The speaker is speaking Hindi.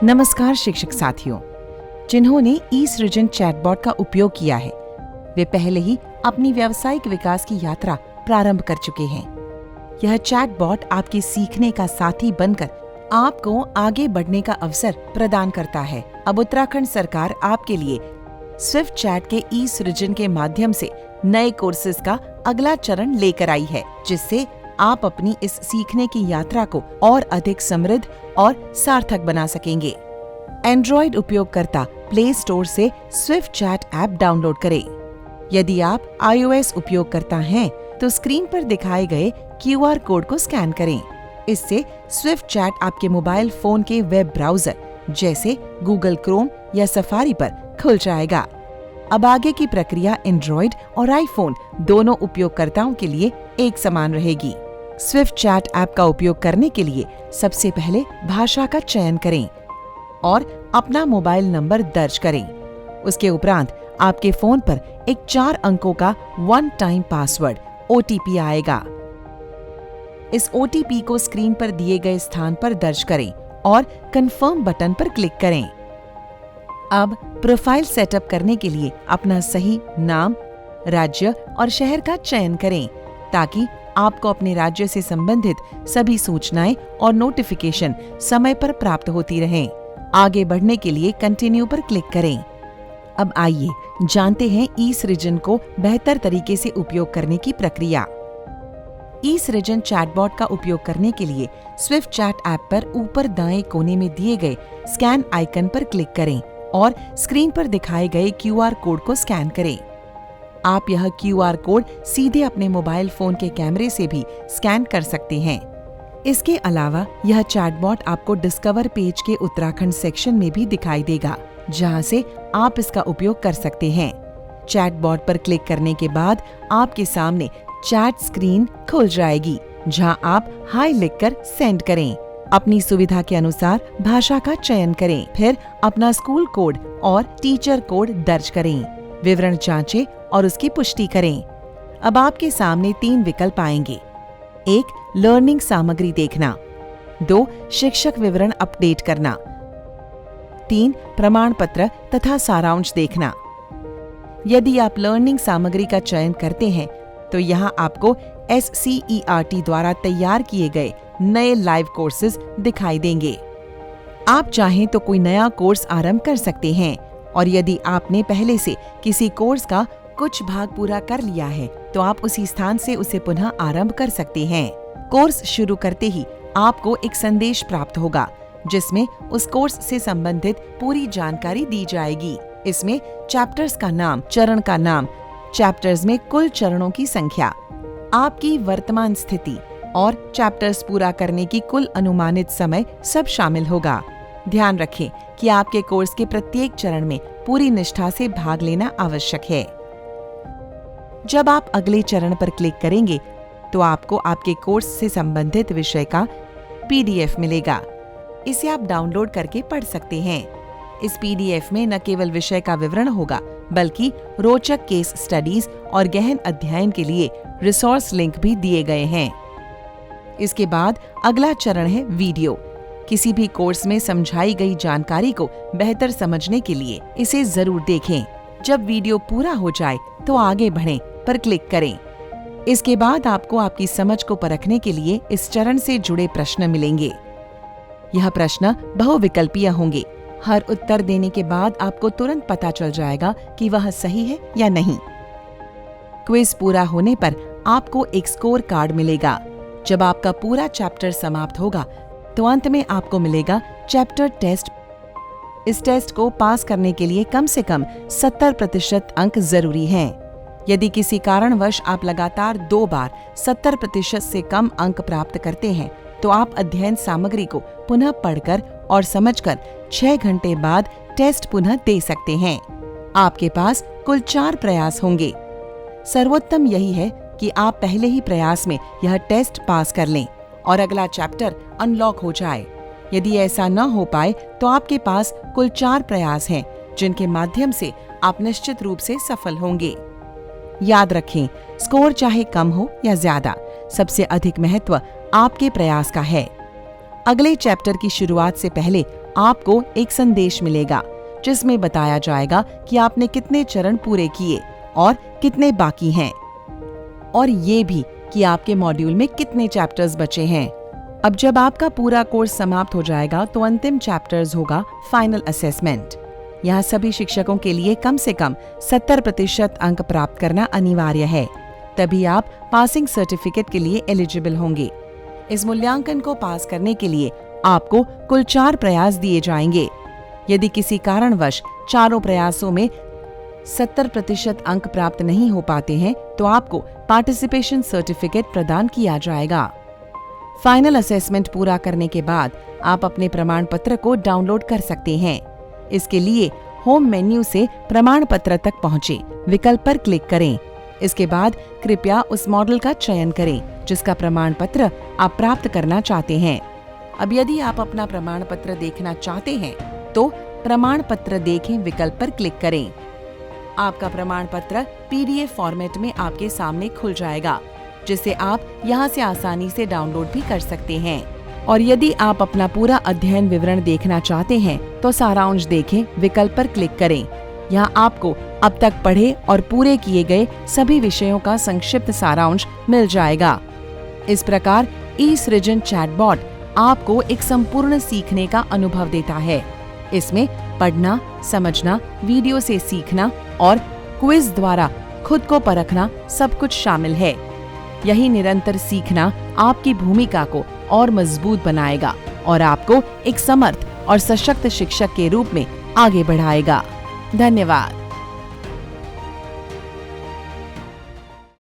नमस्कार शिक्षक साथियों, जिन्होंने ई-सृजन चैटबॉट का उपयोग किया है वे पहले ही अपनी व्यावसायिक विकास की यात्रा प्रारंभ कर चुके हैं। यह चैटबॉट आपके सीखने का साथी बनकर आपको आगे बढ़ने का अवसर प्रदान करता है। अब उत्तराखंड सरकार आपके लिए स्विफ्ट चैट के ई-सृजन के माध्यम से नए कोर्सेज का अगला चरण लेकर आई है, जिससे आप अपनी इस सीखने की यात्रा को और अधिक समृद्ध और सार्थक बना सकेंगे। एंड्रॉइड उपयोगकर्ता प्ले स्टोर से स्विफ्ट चैट ऐप डाउनलोड करें। यदि आप iOS उपयोगकर्ता हैं, तो स्क्रीन पर दिखाए गए QR कोड को स्कैन करें। इससे स्विफ्ट चैट आपके मोबाइल फोन के वेब ब्राउजर जैसे गूगल क्रोम या सफारी पर खुल जाएगा। अब आगे की प्रक्रिया एंड्रॉइड और आईफोन दोनों उपयोगकर्ताओं के लिए एक समान रहेगी। स्विफ्ट चैट ऐप का उपयोग करने के लिए सबसे पहले भाषा का चयन करें और अपना मोबाइल नंबर दर्ज करें। उसके उपरांत आपके फोन पर एक 4 अंकों का वन टाइम पासवर्ड OTP आएगा। इस OTP को स्क्रीन पर दिए गए स्थान पर दर्ज करें और कंफर्म बटन पर क्लिक करें। अब प्रोफाइल सेटअप करने के लिए अपना सही नाम, राज्य और शहर का चयन करें, ताकि आपको अपने राज्य से संबंधित सभी सूचनाएं और नोटिफिकेशन समय पर प्राप्त होती रहें। आगे बढ़ने के लिए कंटिन्यू पर क्लिक करें। अब आइए जानते हैं ई-सृजन को बेहतर तरीके से उपयोग करने की प्रक्रिया। ई-सृजन चैटबॉट का उपयोग करने के लिए स्विफ्ट चैट ऐप पर ऊपर दाएं कोने में दिए गए स्कैन आइकन पर क्लिक करें और स्क्रीन पर दिखाए गए QR कोड को स्कैन करें। आप यह QR कोड सीधे अपने मोबाइल फोन के कैमरे से भी स्कैन कर सकते हैं। इसके अलावा यह चैटबॉट आपको डिस्कवर पेज के उत्तराखंड सेक्शन में भी दिखाई देगा, जहां से आप इसका उपयोग कर सकते हैं। चैटबॉट पर क्लिक करने के बाद आपके सामने चैट स्क्रीन खुल जाएगी, जहां आप हाय लिखकर सेंड करें। अपनी सुविधा के अनुसार भाषा का चयन करें, फिर अपना स्कूल कोड और टीचर कोड दर्ज करें। विवरण जांचें और उसकी पुष्टि करें। अब आपके सामने 3 विकल्प आएंगे। 1. लर्निंग सामग्री देखना। 2. शिक्षक विवरण अपडेट करना। 3. प्रमाण पत्र तथा सारांश देखना। यदि आप लर्निंग सामग्री का चयन करते हैं, तो यहाँ आपको SCERT द्वारा तैयार किए गए नए लाइव कोर्सेज दिखाई देंगे। आप चाहें तो कोई नया कोर्स आरंभ कर सकते हैं, और यदि आपने पहले से किसी कोर्स का कुछ भाग पूरा कर लिया है, तो आप उसी स्थान से उसे पुनः आरंभ कर सकते हैं। कोर्स शुरू करते ही आपको एक संदेश प्राप्त होगा, जिसमें उस कोर्स से संबंधित पूरी जानकारी दी जाएगी। इसमें चैप्टर्स का नाम, चरण का नाम, चैप्टर्स में कुल चरणों की संख्या, आपकी वर्तमान स्थिति और चैप्टर्स पूरा करने की कुल अनुमानित समय सब शामिल होगा। ध्यान रखें कि आपके कोर्स के प्रत्येक चरण में पूरी निष्ठा से भाग लेना आवश्यक है। जब आप अगले चरण पर क्लिक करेंगे, तो आपको आपके कोर्स से संबंधित विषय का PDF मिलेगा। इसे आप डाउनलोड करके पढ़ सकते हैं। इस PDF में न केवल विषय का विवरण होगा, बल्कि रोचक केस स्टडीज और गहन अध्ययन के लिए रिसोर्स लिंक भी दिए गए हैं। इसके बाद अगला चरण है वीडियो। किसी भी कोर्स में समझाई गई जानकारी को बेहतर समझने के लिए इसे जरूर देखें। जब वीडियो पूरा हो जाए, तो आगे बढ़ें पर क्लिक करें। इसके बाद आपको आपकी समझ को परखने के लिए इस चरण से जुड़े प्रश्न मिलेंगे। यह प्रश्न बहुविकल्पीय होंगे। हर उत्तर देने के बाद आपको तुरंत पता चल जाएगा कि वह सही है या नहीं। क्विज पूरा होने पर आपको एक स्कोर कार्ड मिलेगा। जब आपका पूरा चैप्टर समाप्त होगा, तो अंत में आपको मिलेगा चैप्टर टेस्ट। इस टेस्ट को पास करने के लिए कम से कम 70% अंक जरूरी हैं। यदि किसी कारणवश आप लगातार 2 बार 70% से कम अंक प्राप्त करते हैं, तो आप अध्ययन सामग्री को पुनः पढ़कर और समझकर 6 घंटे बाद टेस्ट पुनः दे सकते हैं। आपके पास कुल 4 प्रयास होंगे। सर्वोत्तम यही है कि आप पहले ही प्रयास में यह टेस्ट पास कर लें और अगला चैप्टर अनलॉक हो जाए। यदि ऐसा न हो पाए, तो आपके पास कुल 4 प्रयास हैं, जिनके माध्यम से आप निश्चित रूप से सफल होंगे। याद रखें, स्कोर चाहे कम हो या ज्यादा, सबसे अधिक महत्व आपके प्रयास का है। अगले चैप्टर की शुरुआत से पहले आपको एक संदेश मिलेगा जिसमें बताया जाएगा कि आपने कितने चरण पूरे किए और कितने बाकी हैं, और ये भी कि आपके मॉड्यूल में कितने चैप्टर्स बचे हैं। अब जब आपका पूरा कोर्स समाप्त हो जाएगा तो अंतिम चैप्टर्स होगा फाइनल असेसमेंट। यहाँ सभी शिक्षकों के लिए कम से कम 70% अंक प्राप्त करना अनिवार्य है, तभी आप पासिंग सर्टिफिकेट के लिए एलिजिबल होंगे। इस मूल्यांकन को पास करने के लिए आपको कुल 4 प्रयास दिए जाएंगे। यदि किसी कारणवश चारों प्रयासों में 70% अंक प्राप्त नहीं हो पाते हैं तो आपको पार्टिसिपेशन सर्टिफिकेट प्रदान किया जाएगा। फाइनल असेसमेंट पूरा करने के बाद आप अपने प्रमाण पत्र को डाउनलोड कर सकते हैं। इसके लिए होम मेन्यू से प्रमाण पत्र तक पहुंचे विकल्प पर क्लिक करें। इसके बाद कृपया उस मॉडल का चयन करें जिसका प्रमाण पत्र आप प्राप्त करना चाहते हैं। अब यदि आप अपना प्रमाण पत्र देखना चाहते हैं तो प्रमाण पत्र देखें विकल्प पर क्लिक करें। आपका प्रमाण पत्र PDF फॉर्मेट में आपके सामने खुल जाएगा, जिसे आप यहां से आसानी से डाउनलोड भी कर सकते हैं। और यदि आप अपना पूरा अध्ययन विवरण देखना चाहते हैं तो सारांश देखें विकल्प पर क्लिक करें। यहाँ आपको अब तक पढ़े और पूरे किए गए सभी विषयों का संक्षिप्त सारांश मिल जाएगा। इस प्रकार ई-सृजन चैटबॉट आपको एक संपूर्ण सीखने का अनुभव देता है। इसमें पढ़ना, समझना, वीडियो से सीखना और क्विज द्वारा खुद को परखना सब कुछ शामिल है। यही निरंतर सीखना आपकी भूमिका को और मजबूत बनाएगा और आपको एक समर्थ और सशक्त शिक्षक के रूप में आगे बढ़ाएगा। धन्यवाद।